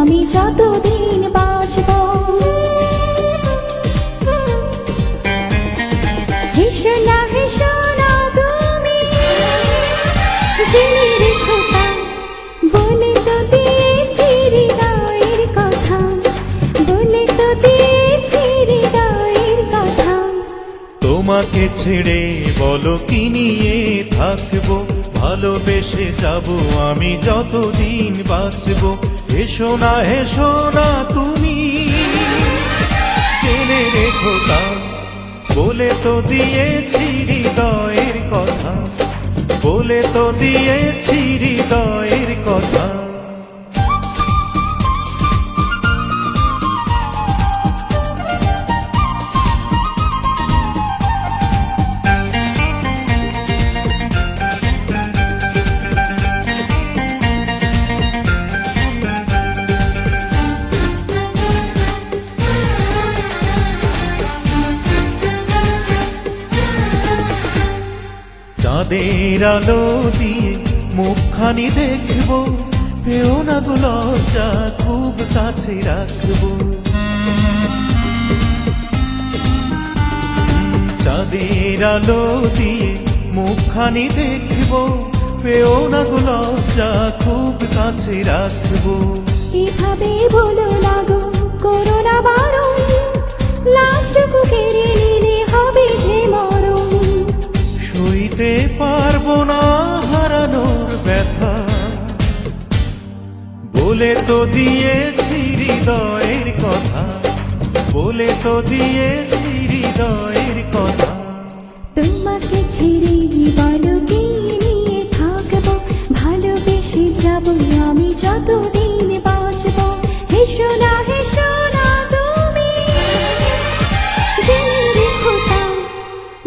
আমি যতদিন বাঁচব। হেসো না তুমি, জেনে রেখো তা, বলে তো দিয়েছি হৃদয়ের কথা, বলে তো দিয়েছি হৃদয়ের কথা। তোমাকে ছেড়ে বলো কি নিয়ে থাকবো, ভালোবেসে যাব আমি যতদিন বাঁচব। হেসো না তুমি, জেনে রেখো তা, বলে তো দিয়েছি হৃদয়ের কথা, বলে তো দিয়েছি হৃদয়ের কথা। চাঁদের আলো দিয়ে মুখখানি দেখবো, পেও না গো লজ্জা, খুব কাছে রাখবো। চাঁদের আলো দিয়ে মুখখানি দেখবো, পেও না গো লজ্জা, খুব কাছে রাখবো। এভাবে বলো না গো, করো না বারণ, লাজটুকু কেড়ে নিলে হবে যে মরণ। সইতে পারবো না হারানোর ব্যথা, বলে তো দিয়েছি হৃদয়ের কথা, বলে তো দিয়েছি হৃদয়ের কথা। তোমাকে ছেড়ে বলো কি নিয়ে থাকবো, ভালোবেসে যাব আমি যতদিন বাঁচব। হেসো না তুমি, জেনে রেখো তা,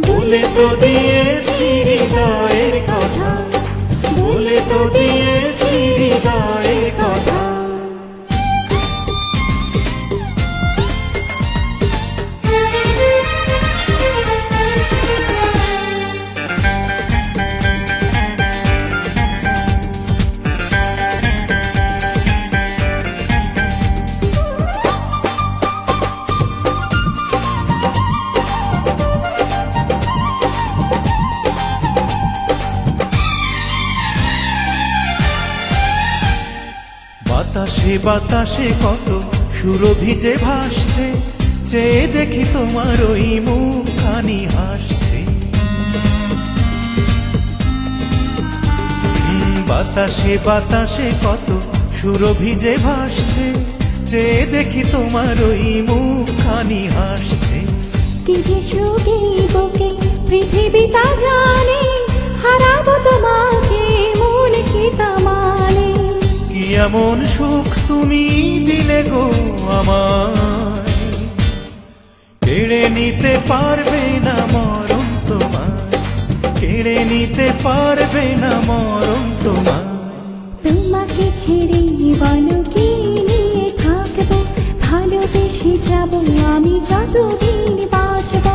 বলে তো দিয়েছি হৃদয়ের কথা, বলে তো দিয়েছি হৃদয়ের কথা। বাতাসে বাতাসে কত সুরভি যে ভাসছে, চেয়ে দেখি তোমার ওই মুখখানি হাসছে। বাতাসে বাতাসে কত সুরভি যে ভাসছে, চেয়ে দেখি তোমার ওই মুখখানি হাসছে। কি যে সুখে বুকে পৃথিবী তা জানে, হারাবো তোমাকে মন কি তা মানে। কি এমন সুখ তুমি দিলে গো আমায়, কেড়ে নিতে পারবে না মরণ তোমার, কেড়ে নিতে পারবে না মরণ তোমার। তোমাকে ছেড়ে বলো কি নিয়ে থাকবো, ভালোবেসে যাব আমি যতদিন বাঁচব।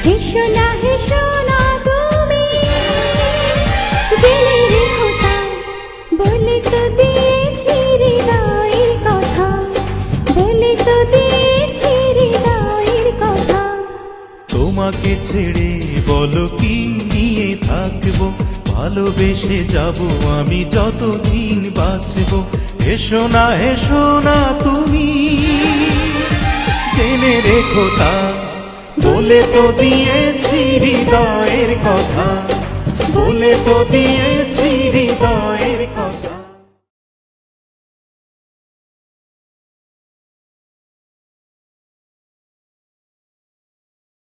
হেসো না তুমি, জেনে রেখো তা, বলে তো দিয়েছি হৃদয়ের কথা, বলে তো দিয়েছি হৃদয়ের কথা। তোমাকে ছেড়ে বলো কি নিয়ে থাকবো, ভালোবেসে যাব আমি যতদিন বাঁচব। হেসো না তুমি, জেনে রেখো তা, বলে তো দিয়েছি হৃদয়ের কথা, বলে তো দিয়েছি